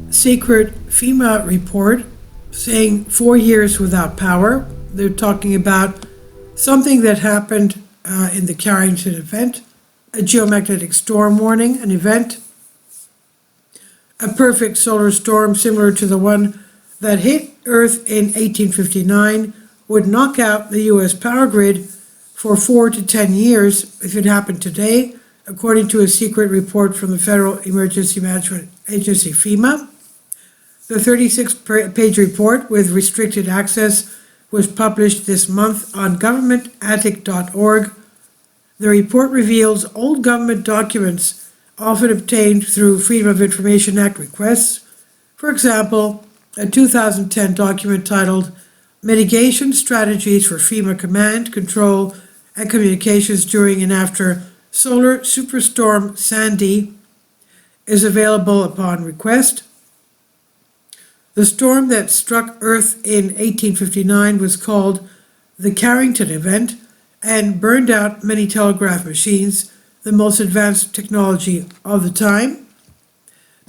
secret FEMA report saying 4 years without power. They're talking about something that happened in the Carrington event, a geomagnetic storm warning, an event, a perfect solar storm similar to the one that hit Earth in 1859 would knock out the US power grid for 4 to 10 years if it happened today, according to a secret report from the Federal Emergency Management Agency, FEMA. The 36-page report with restricted access was published this month on governmentattic.org. The report reveals old government documents often obtained through Freedom of Information Act requests. For example, a 2010 document titled Mitigation Strategies for FEMA Command, Control, and Communications During and After Solar Superstorm Sandy is available upon request. The storm that struck Earth in 1859 was called the Carrington event and burned out many telegraph machines, the most advanced technology of the time.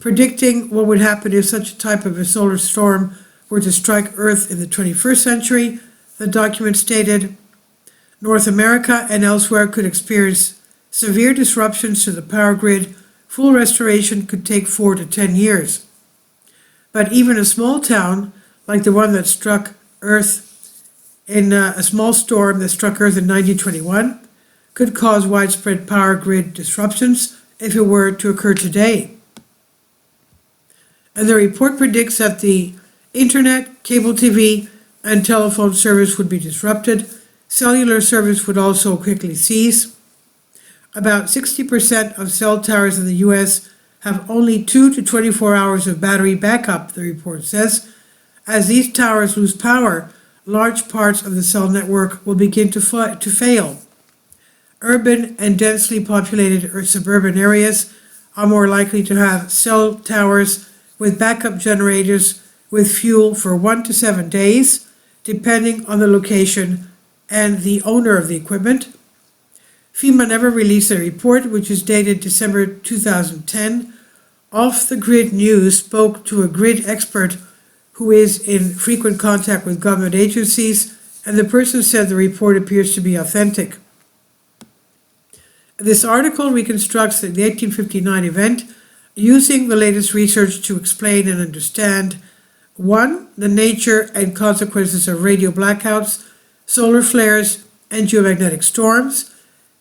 Predicting what would happen if such a type of a solar storm were to strike Earth in the 21st century, the document stated, North America and elsewhere could experience severe disruptions to the power grid. Full restoration could take 4 to 10 years. But even a small town, like the one that struck Earth in a small storm that struck Earth in 1921, could cause widespread power grid disruptions if it were to occur today. And the report predicts that the internet, cable TV, and telephone service would be disrupted. Cellular service would also quickly cease. About 60% of cell towers in the US have only 2 to 24 hours of battery backup, the report says. As these towers lose power, large parts of the cell network will begin to fail. Urban and densely populated or suburban areas are more likely to have cell towers with backup generators with fuel for 1 to 7 days, depending on the location and the owner of the equipment. FEMA never released a report, which is dated December 2010. Off the Grid News spoke to a grid expert who is in frequent contact with government agencies, and the person said the report appears to be authentic. This article reconstructs the 1859 event using the latest research to explain and understand 1. The nature and consequences of radio blackouts, solar flares, and geomagnetic storms.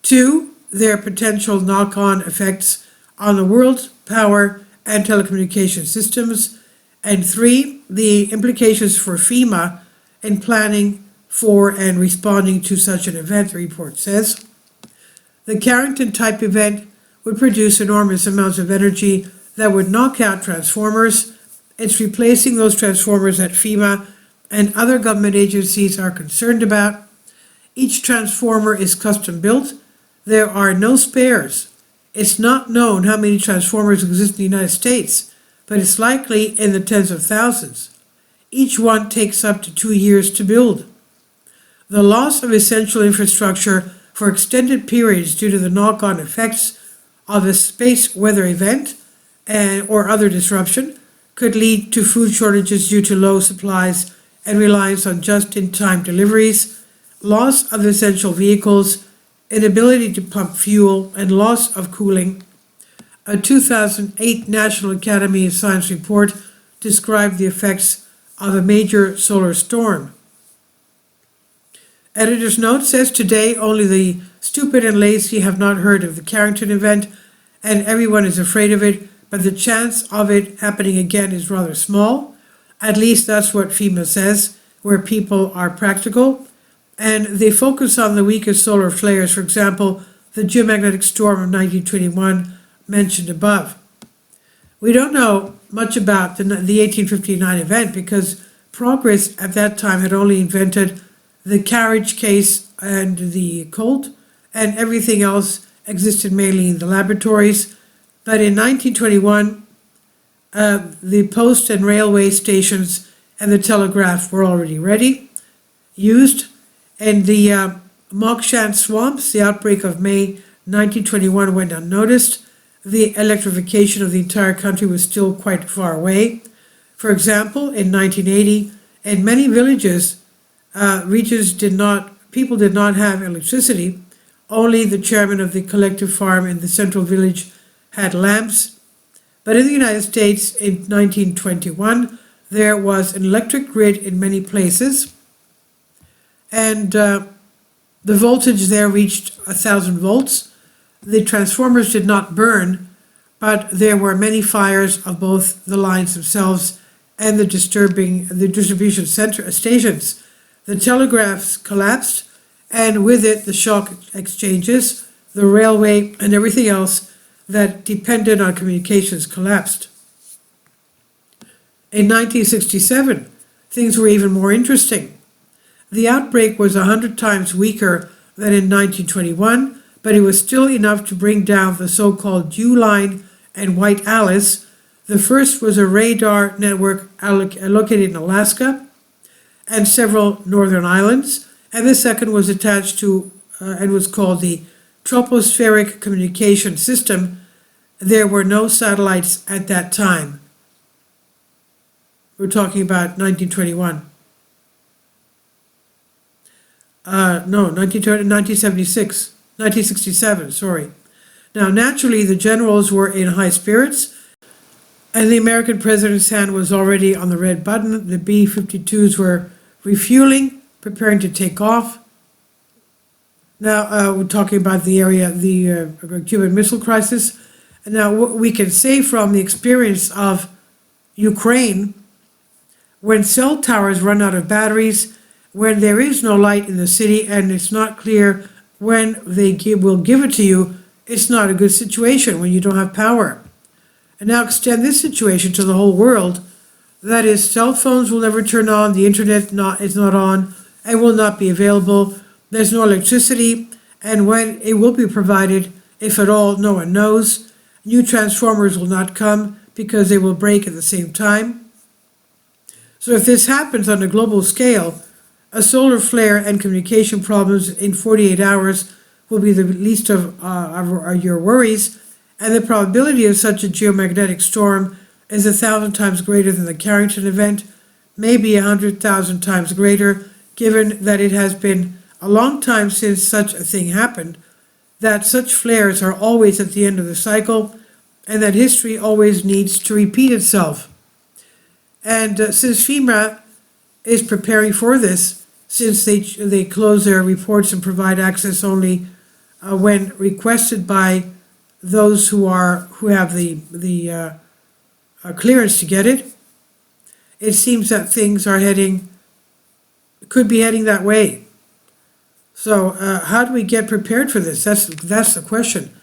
2. Their potential knock-on effects on the world's power and telecommunication systems. And 3. The implications for FEMA in planning for and responding to such an event, the report says. The Carrington-type event would produce enormous amounts of energy that would knock out transformers. It's replacing those transformers that FEMA and other government agencies are concerned about. Each transformer is custom built. There are no spares. It's not known how many transformers exist in the United States, but it's likely in the tens of thousands. Each one takes up to 2 years to build. The loss of essential infrastructure for extended periods due to the knock-on effects of a space weather event or other disruption could lead to food shortages due to low supplies and reliance on just-in-time deliveries, loss of essential vehicles, inability to pump fuel, and loss of cooling. A 2008 National Academy of Science report described the effects of a major solar storm. Editor's note says today only the stupid and lazy have not heard of the Carrington event, and everyone is afraid of it, but the chance of it happening again is rather small. At least that's what FEMA says, where people are practical. And they focus on the weakest solar flares, for example, the geomagnetic storm of 1921 mentioned above. We don't know much about the 1859 event because progress at that time had only invented the carriage case and the Colt, and everything else existed mainly in the laboratories. But in 1921, the post and railway stations and the telegraph were already used. In the Mokshan swamps, the outbreak of May 1921 went unnoticed. the electrification of the entire country was still quite far away. For example, in 1980, in many villages, people did not have electricity. Only the chairman of the collective farm in the central village had lamps. But in the United States in 1921, there was an electric grid in many places, and the voltage there reached 1,000 volts. The transformers did not burn, but there were many fires of both the lines themselves and the distribution stations. The telegraphs collapsed, and with it the shock exchanges, the railway, and everything else that depended on communications collapsed. In 1967, things were even more interesting. The outbreak was 100 times weaker than in 1921, but it was still enough to bring down the so-called Dew Line and White Alice. The first was a radar network located in Alaska and several northern islands, and the second was attached to and was called the Tropospheric Communication System. There were no satellites at that time. We're talking about 1921. 1967, sorry. Now, naturally, the generals were in high spirits, and the American president's hand was already on the red button. The B-52s were refueling, preparing to take off. Now, we're talking about the Cuban Missile Crisis. And now, what we can say from the experience of Ukraine, when cell towers run out of batteries, when there is no light in the city and it's not clear when they will give it to you, it's not a good situation when you don't have power. And now extend this situation to the whole world. That is, cell phones will never turn on, the internet is not on, and will not be available. There's no electricity, and when it will be provided, if at all, no one knows. New transformers will not come because they will break at the same time. So if this happens on a global scale, a solar flare and communication problems in 48 hours will be the least of your worries, and the probability of such a geomagnetic storm is 1,000 times greater than the Carrington event, maybe 100,000 times greater, given that it has been a long time since such a thing happened, that such flares are always at the end of the cycle, and that history always needs to repeat itself. And since FEMA is preparing for this, since they close their reports and provide access only when requested by those who have the clearance to get it, it seems that things could be heading that way. So how do we get prepared for this? That's the question.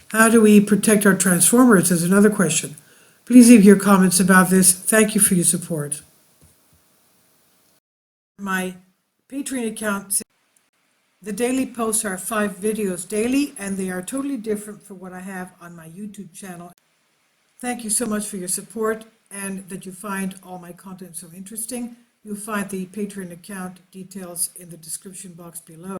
How do we protect our transformers is another question. Please leave your comments about this. Thank you for your support. My Patreon account, the daily posts are 5 videos daily, and they are totally different from what I have on my YouTube channel. Thank you so much for your support, and that you find all my content so interesting. You'll find the Patreon account details in the description box below.